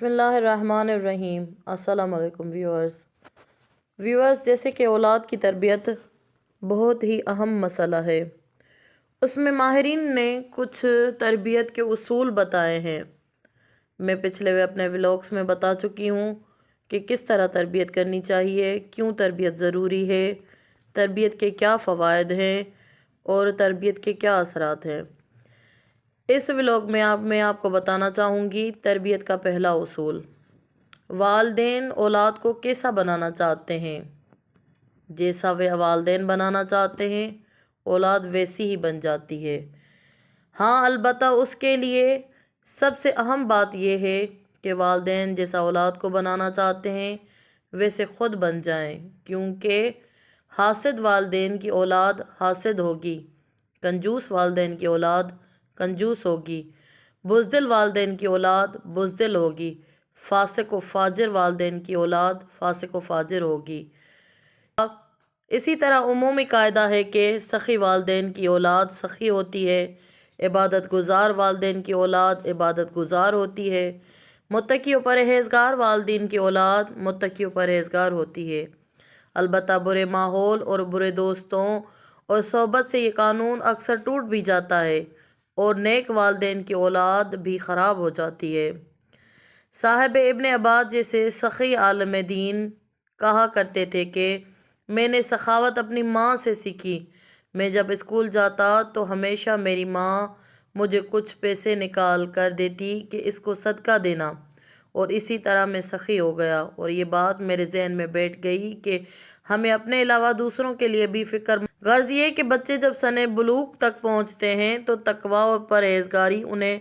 بسم اللہ الرحمن الرحیم۔ السلام علیکم ویورز، جیسے کہ اولاد کی تربیت بہت ہی اہم مسئلہ ہے، اس میں ماہرین نے کچھ تربیت کے اصول بتائے ہیں۔ میں پچھلے اپنے ولاگس میں بتا چکی ہوں کہ کس طرح تربیت کرنی چاہیے، کیوں تربیت ضروری ہے، تربیت کے کیا فوائد ہیں اور تربیت کے کیا اثرات ہیں۔ اس ولاگ میں آپ کو بتانا چاہوں گی تربیت کا پہلا اصول۔ والدین اولاد کو کیسا بنانا چاہتے ہیں، جیسا وہ والدین بنانا چاہتے ہیں اولاد ویسی ہی بن جاتی ہے۔ ہاں، البتہ اس کے لیے سب سے اہم بات یہ ہے کہ والدین جیسا اولاد کو بنانا چاہتے ہیں ویسے خود بن جائیں، کیونکہ حاسد والدین کی اولاد حاسد ہوگی، کنجوس والدین کی اولاد کنجوس ہوگی، بزدل والدین کی اولاد بزدل ہوگی، فاسق و فاجر والدین کی اولاد فاسق و فاجر ہوگی۔ اسی طرح عمومی قاعدہ ہے کہ سخی والدین کی اولاد سخی ہوتی ہے، عبادت گزار والدین کی اولاد عبادت گزار ہوتی ہے، متقی و پرہیزگار والدین کی اولاد متقی و پرہیزگار ہوتی ہے۔ البتہ برے ماحول اور برے دوستوں اور صحبت سے یہ قانون اکثر ٹوٹ بھی جاتا ہے اور نیک والدین کی اولاد بھی خراب ہو جاتی ہے۔ صاحب ابن عباد جیسے سخی عالم دین کہا کرتے تھے کہ میں نے سخاوت اپنی ماں سے سیکھی۔ میں جب اسکول جاتا تو ہمیشہ میری ماں مجھے کچھ پیسے نکال کر دیتی کہ اس کو صدقہ دینا، اور اسی طرح میں سخی ہو گیا، اور یہ بات میرے ذہن میں بیٹھ گئی کہ ہمیں اپنے علاوہ دوسروں کے لیے بھی فکر۔ غرض یہ کہ بچے جب سن بلوغ تک پہنچتے ہیں تو تقویٰ اور پرہیزگاری انہیں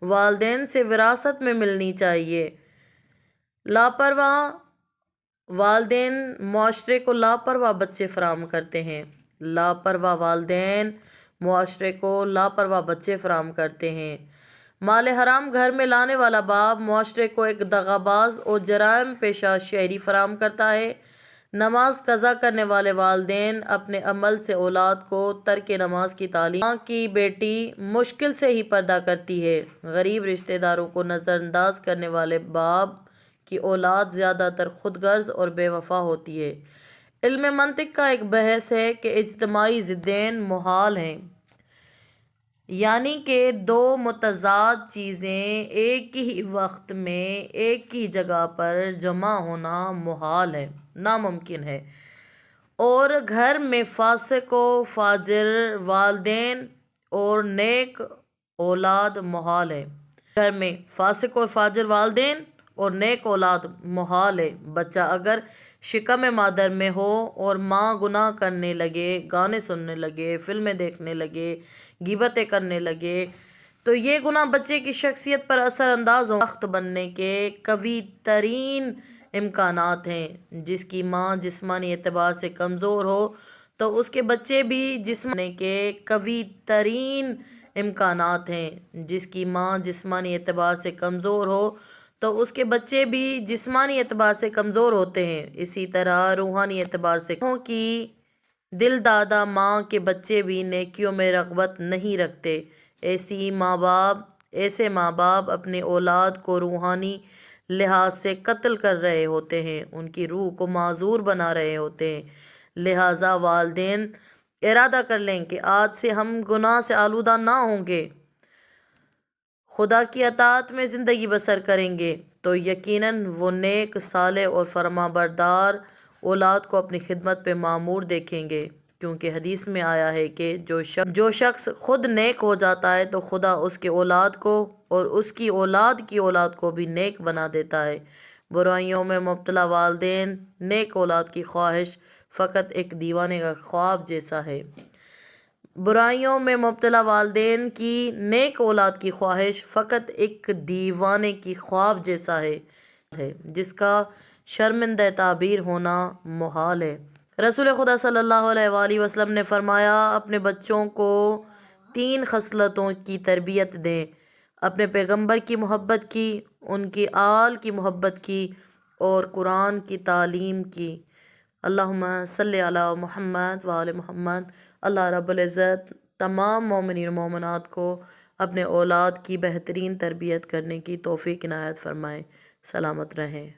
والدین سے وراثت میں ملنی چاہیے۔ لاپرواہ والدین معاشرے کو لاپرواہ بچے فراہم کرتے ہیں۔ لاپرواہ والدین معاشرے کو لاپرواہ بچے فراہم کرتے ہیں۔ مال حرام گھر میں لانے والا باپ معاشرے کو ایک دغاباز اور جرائم پیشہ شہری فراہم کرتا ہے۔ نماز قضا کرنے والے والدین اپنے عمل سے اولاد کو ترک نماز کی تعلیم۔ ماں کی بیٹی مشکل سے ہی پردہ کرتی ہے۔ غریب رشتہ داروں کو نظر انداز کرنے والے باپ کی اولاد زیادہ تر خود غرض اور بے وفا ہوتی ہے۔ علم منطق کا ایک بحث ہے کہ اجتماعی ضدین محال ہیں، یعنی کہ دو متضاد چیزیں ایک ہی وقت میں ایک ہی جگہ پر جمع ہونا محال ہے، ناممکن ہے۔ اور گھر میں فاسق و فاجر والدین اور نیک اولاد محال ہے۔ گھر میں فاسق و فاجر والدین اور نیک اولاد محال ہے۔ بچہ اگر شکم مادر میں ہو اور ماں گناہ کرنے لگے، گانے سننے لگے، فلمیں دیکھنے لگے، غیبتیں کرنے لگے، تو یہ گناہ بچے کی شخصیت پر اثر انداز ہوں۔ سخت بننے کے قوی ترین امکانات ہیں۔ جس کی ماں جسمانی اعتبار سے کمزور ہو تو اس کے بچے بھی جسمانی کے قوی ترین امکانات ہیں۔ جس کی ماں جسمانی اعتبار سے کمزور ہو تو اس کے بچے بھی جسمانی اعتبار سے کمزور ہوتے ہیں۔ اسی طرح روحانی اعتبار سے کی دل دادا ماں کے بچے بھی نیکیوں میں رغبت نہیں رکھتے۔ ایسے ماں باپ اپنے اولاد کو روحانی لحاظ سے قتل کر رہے ہوتے ہیں، ان کی روح کو معذور بنا رہے ہوتے ہیں۔ لہٰذا والدین ارادہ کر لیں کہ آج سے ہم گناہ سے آلودہ نہ ہوں گے، خدا کی اطاعت میں زندگی بسر کریں گے، تو یقیناً وہ نیک، صالح اور فرمانبردار اولاد کو اپنی خدمت پہ مامور دیکھیں گے، کیونکہ حدیث میں آیا ہے کہ جو شخص خود نیک ہو جاتا ہے تو خدا اس کے اولاد کو اور اس کی اولاد کی اولاد کو بھی نیک بنا دیتا ہے۔ برائیوں میں مبتلا والدین نیک اولاد کی خواہش فقط ایک دیوانے کا خواب جیسا ہے۔ برائیوں میں مبتلا والدین کی نیک اولاد کی خواہش فقط ایک دیوانے کی خواب جیسا ہے، جس کا شرمندہ تعبیر ہونا محال ہے۔ رسول خدا صلی اللہ علیہ وآلہ وسلم نے فرمایا، اپنے بچوں کو 3 خصلتوں کی تربیت دیں: اپنے پیغمبر کی محبت کی، ان کی آل کی محبت کی، اور قرآن کی تعلیم کی۔ اللہم صلی علی محمد وآل محمد۔ اللہ رب العزت تمام مومنین و مومنات کو اپنے اولاد کی بہترین تربیت کرنے کی توفیق عنایت فرمائے۔ سلامت رہیں۔